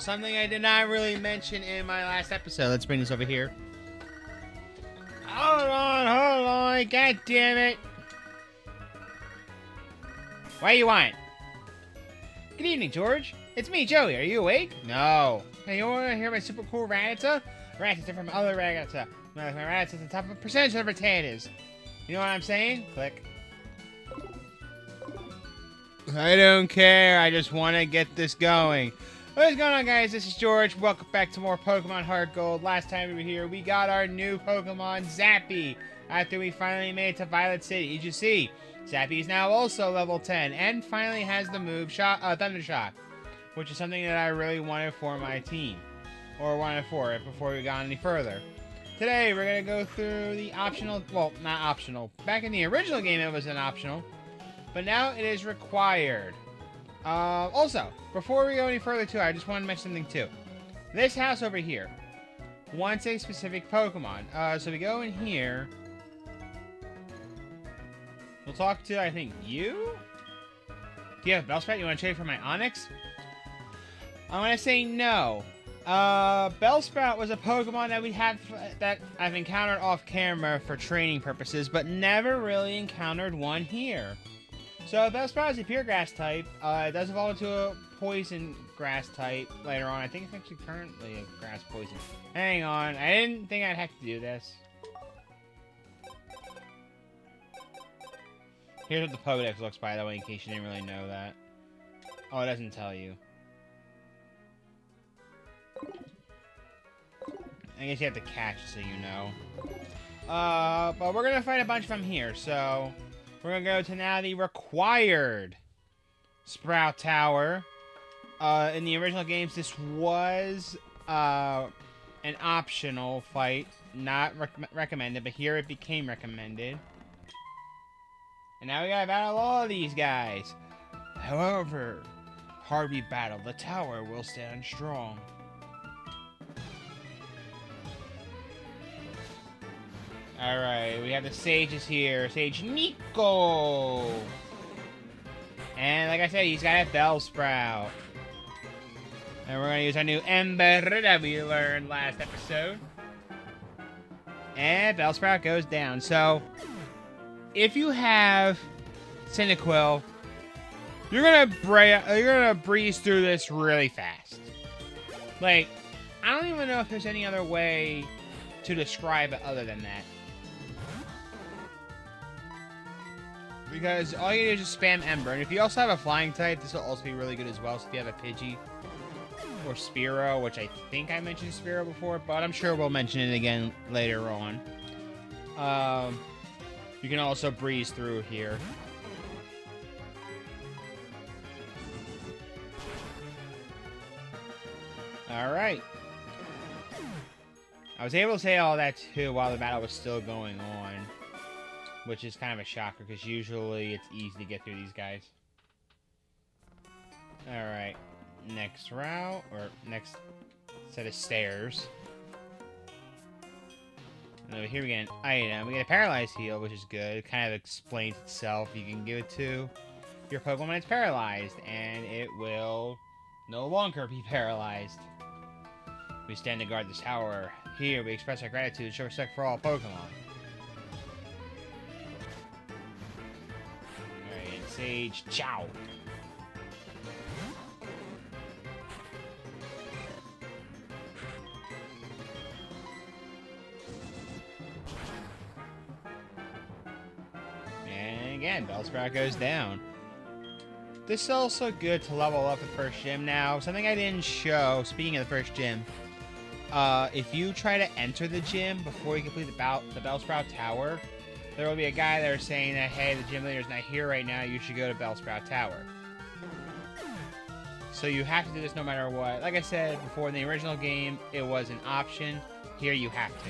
something I did not really mention in my last episode. Let's bring this over here. Hold on, god damn it. What do you want? Good evening, George. It's me, Joey. Are you awake? No. Hey, you want to hear my super cool Ratata? Ratata from other Ratata. My Ratata's at the top of a percentage of the potatoes. You know what I'm saying? Click. I don't care. I just want to get this going. What's going on, guys? This is George. Welcome back to more Pokemon Heart Gold. Last time we were here, we got our new Pokemon, Zappy, after we finally made it to Violet City. As you see, Zappy is now also level 10 and finally has the move Thunder Shock, which is something that I really wanted for my team, or wanted for it before we got any further. Today, we're going to go through the optional, well, not optional. Back in the original game, it was an optional, but now it is required. Also, before we go any further too, I just want to mention something too. This house over here wants a specific Pokemon. So we go in here. We'll talk to, I think, you? Do you have Bellsprout? You want to trade for my Onix? I'm going to say no. Bellsprout was a Pokemon that I've encountered off camera for training purposes, but never really encountered one here. So Bellsprout is a pure grass type. It does evolve into a poison grass type later on. I think it's actually currently a grass poison. Hang on, I didn't think I'd have to do this. Here's what the Pokedex looks by the way, in case you didn't really know that. Oh, it doesn't tell you. I guess you have to catch it so you know. But we're gonna fight a bunch from here, so we're gonna go to now the required Sprout Tower. In the original games, this was an optional fight, not recommended, but here it became recommended. And now we gotta battle all of these guys. However hard we battle, the tower will stand strong. Alright, we have the sages here. Sage Nico! And like I said, he's got a Bellsprout. And we're gonna use our new Ember that we learned last episode. And Bellsprout goes down. So, if you have Cyndaquil, you're gonna breeze through this really fast. Like, I don't even know if there's any other way to describe it other than that. Because all you do is just spam Ember. And if you also have a flying type, this will also be really good as well. So if you have a Pidgey or Spearow, which I think I mentioned Spearow before, but I'm sure we'll mention it again later on. You can also breeze through here. Alright. I was able to say all that too while the battle was still going on, which is kind of a shocker because usually it's easy to get through these guys. Alright, next route, or next set of stairs. And over here we get an item. We get a Paralyzed Heal, which is good. It kind of explains itself. You can give it to your Pokemon when it's paralyzed, and it will no longer be paralyzed. We stand to guard this tower. Here, we express our gratitude and show respect for all Pokemon. Alright, and Sage Chow. And again, Bellsprout goes down. This is also good to level up the first gym. Now, something I didn't show, speaking of the first gym, if you try to enter the gym before you complete the Bellsprout Tower, there will be a guy there saying that, hey, the gym leader's not here right now, you should go to Bellsprout Tower. So you have to do this no matter what. Like I said before, in the original game, it was an option. Here you have to.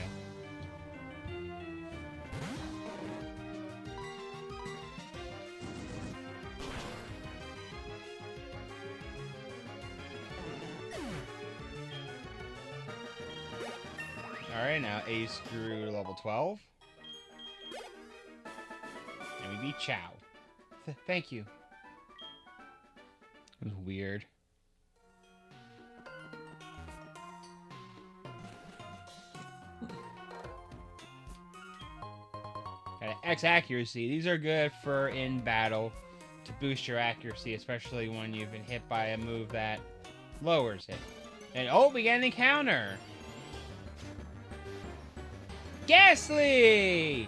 Alright, now Ace grew to level 12. And we beat Chow. Thank you. It was weird. X accuracy. These are good for in battle to boost your accuracy, especially when you've been hit by a move that lowers it. And oh, we get an encounter. Ghastly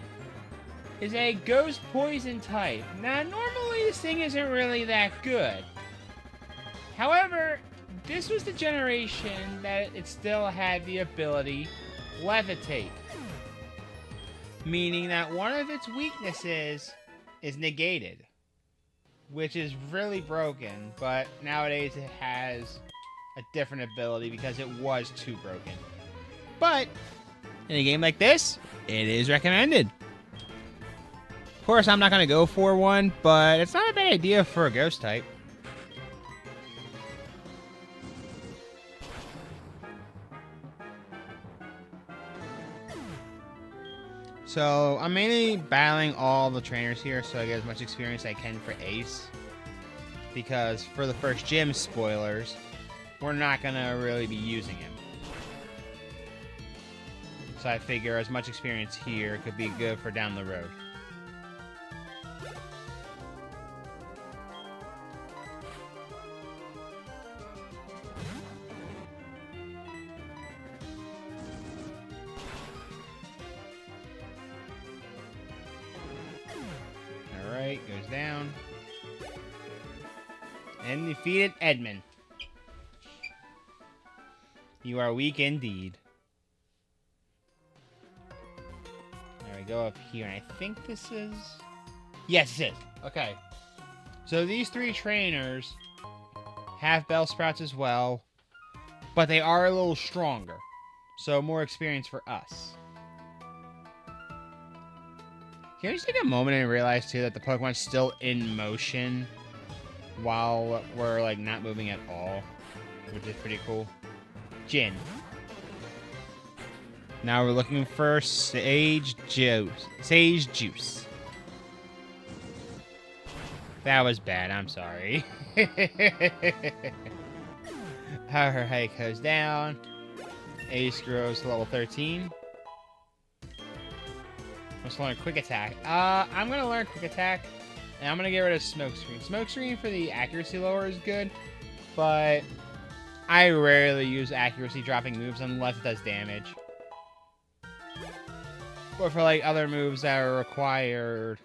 is a ghost poison type. Now, normally this thing isn't really that good. However, this was the generation that it still had the ability levitate. Meaning that one of its weaknesses is negated. Which is really broken, but nowadays it has a different ability because it was too broken. But in a game like this, it is recommended. Of course, I'm not going to go for one, but it's not a bad idea for a ghost type. So, I'm mainly battling all the trainers here so I get as much experience as I can for Ace. Because for the first gym, spoilers, we're not going to really be using him. So I figure as much experience here could be good for down the road. Alright, goes down. And defeated Edmund. You are weak indeed. Alright, go up here, and I think this is... Yes, it is. Okay. So these three trainers have Bellsprouts as well, but they are a little stronger. So more experience for us. Can you just take a moment and realize, too, that the Pokemon's still in motion while we're, like, not moving at all? Which is pretty cool. Jin. Now we're looking for Sage Juice. Sage Juice. That was bad, I'm sorry. Alright, goes down. Ace grows to level 13. Let's learn Quick Attack. I'm gonna learn Quick Attack, and I'm gonna get rid of Smokescreen. Smokescreen for the accuracy lower is good, but I rarely use accuracy dropping moves unless it does damage. Or for like other moves that are required,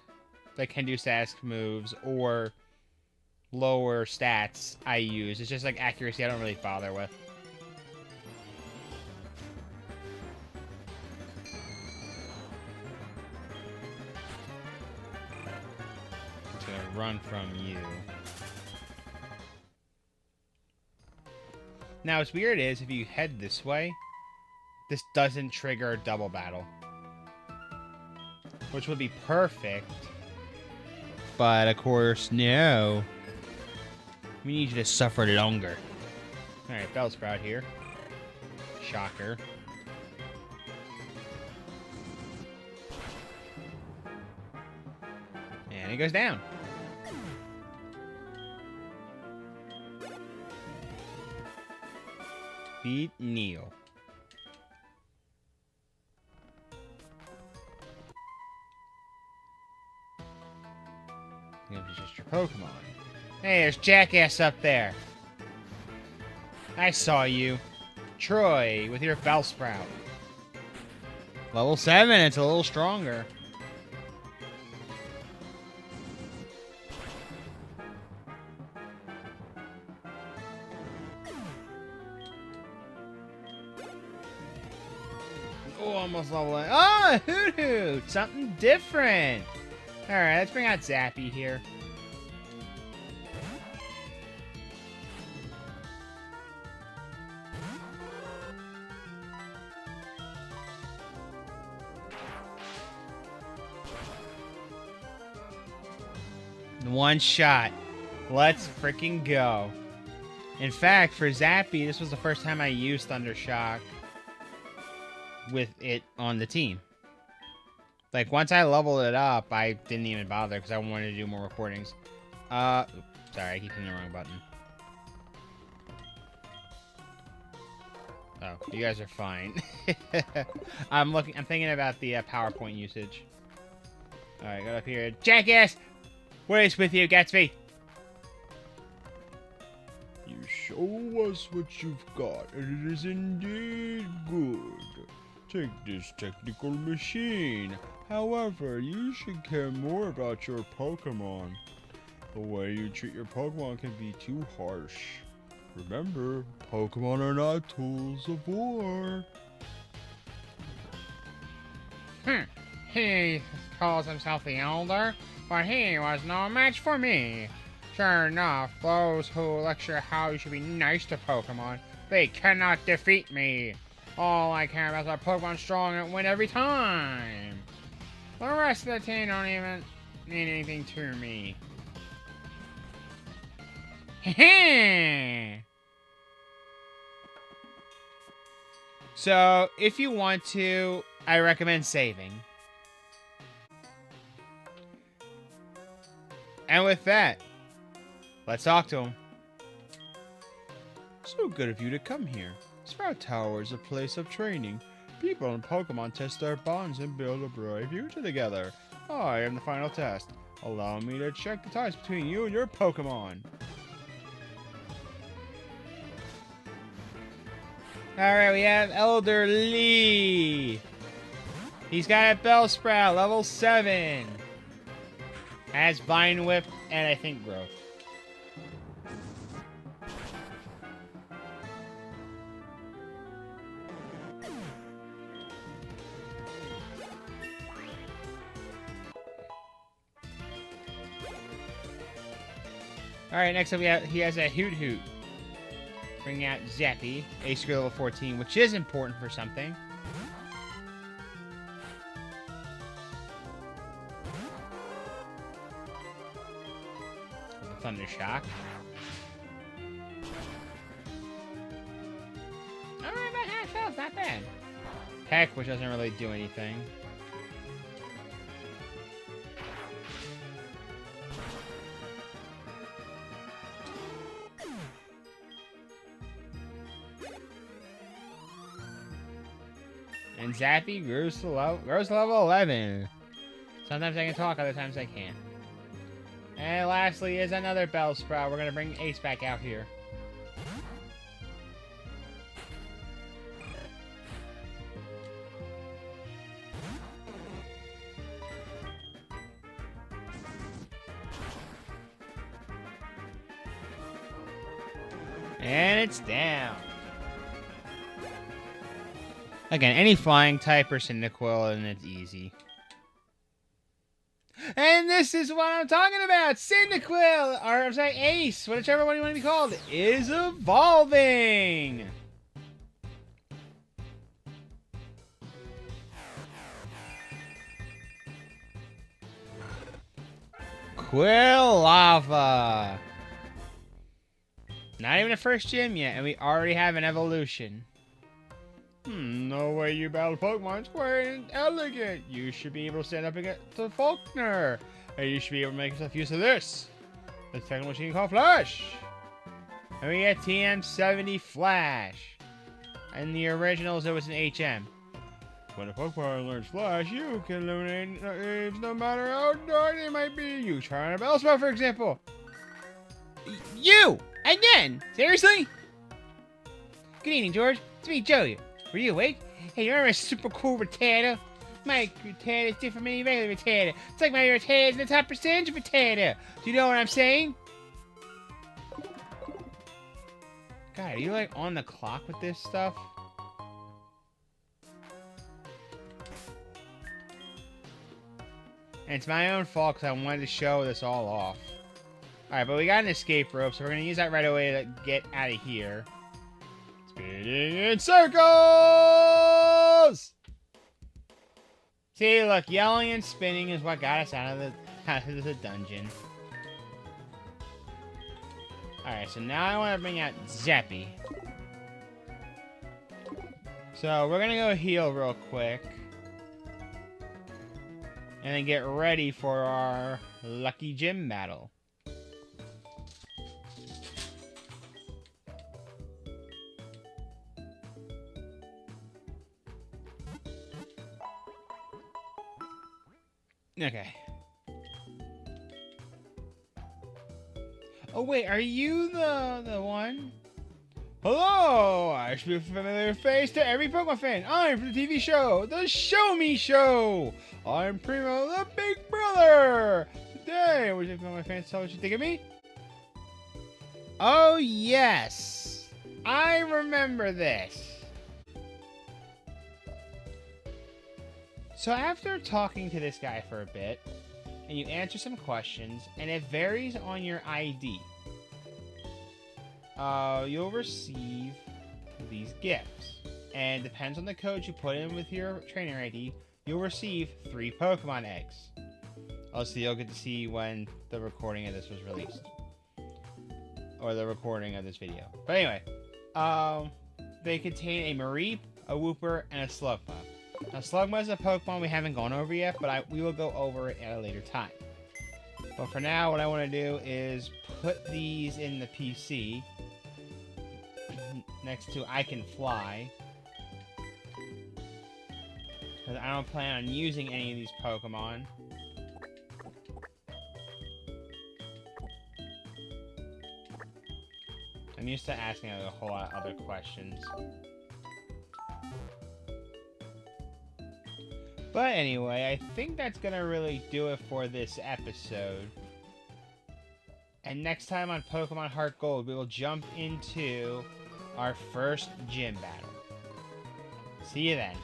that can do static moves or lower stats, I use. It's just like accuracy I don't really bother with. Run from you. Now, what's weird is, if you head this way, this doesn't trigger a double battle. Which would be perfect. But, of course, no. We need you to suffer longer. Alright, Bellsprout here. Shocker. And it goes down. Beat Neil. This is just your Pokemon. Hey, there's Jackass up there. I saw you. Troy, with your Bellsprout. Level 7, it's a little stronger. Oh, almost level 8. Oh, Hoot-Hoot! Something different! Alright, let's bring out Zappy here. One shot. Let's freaking go. In fact, for Zappy, this was the first time I used Thunder Shock with it on the team. Like, once I leveled it up, I didn't even bother because I wanted to do more recordings. Oops, sorry, I keep hitting the wrong button. Oh, you guys are fine. I'm thinking about the PowerPoint usage. Alright, go up here. Jackass! What is with you, Gatsby? You show us what you've got, and it is indeed good. Take this technical machine. However, you should care more about your Pokémon. The way you treat your Pokémon can be too harsh. Remember, Pokémon are not tools of war. He calls himself the Elder, but he was no match for me. Sure enough, those who lecture how you should be nice to Pokemon, they cannot defeat me. All I care about is our Pokemon strong and win every time. The rest of the team don't even mean anything to me. So, if you want to, I recommend saving. And with that, let's talk to him. So good of you to come here. Sprout Tower is a place of training. People and Pokemon test their bonds and build a bright future together. I am the final test. Allow me to check the ties between you and your Pokemon. Alright, we have Elder Lee. He's got a Bellsprout, level 7. Has Vine Whip and I think Growth. Alright, next up he has a Hoot Hoot. Bring out Zappy, Ace Skill level 14, which is important for something. Thunder Shock. Alright, about half health, not bad. Peck, which doesn't really do anything. And Zappy grows to level 11. Sometimes I can talk, other times I can't. And lastly is another Bellsprout. We're going to bring Ace back out here. And it's down. Again, any flying type or Cyndaquil, and it's easy. And this is what I'm talking about! Cyndaquil, or I'm sorry, Ace, whichever one you want to be called, is evolving! Quilava! Not even a first gym yet, and we already have an evolution. No way you battle Pokemon is quite elegant. You should be able to stand up against the Faulkner. And you should be able to make yourself use of this. The technical machine called Flash. And we get TM70 Flash. In the originals, it was an HM. When a Pokemon learns Flash, you can eliminate waves no matter how dark they might be. You try on a Bellsprout, for example. You! Again! Seriously? Good evening, George. It's me, Joey. Were you awake? Hey, you're a super cool Rattata. My Rattata is different from any regular Rattata. It's like my Rattata is in the top percentage of Rattata. Do you know what I'm saying? God, are you like on the clock with this stuff? And it's my own fault because I wanted to show this all off. Alright, but we got an escape rope, so we're going to use that right away to get out of here. Spinning in circles! See, look, yelling and spinning is what got us out of the dungeon. Alright, so now I want to bring out Zappy. So, we're going to go heal real quick. And then get ready for our Lucky Gym battle. Okay. Oh wait, are you the one? Hello! I should be a familiar face to every Pokemon fan. I'm from the TV show, The Show Me Show! I'm Primo, the Big Brother! Today, would you my fans tell what you think of me? Oh yes! I remember this! So after talking to this guy for a bit, and you answer some questions, and it varies on your ID, you'll receive these gifts. And depends on the code you put in with your trainer ID, you'll receive 3 Pokemon eggs. Also, you'll get to see when the recording of this was released. Or the recording of this video. But anyway, they contain a Mareep, a Wooper, and a Slugma. Now, Slugma is a Pokemon we haven't gone over yet, but we will go over it at a later time. But for now, what I want to do is put these in the PC next to I Can Fly. Because I don't plan on using any of these Pokemon. I'm used to asking a whole lot of other questions. But anyway, I think that's gonna really do it for this episode. And next time on Pokemon Heart Gold, we will jump into our first gym battle. See you then.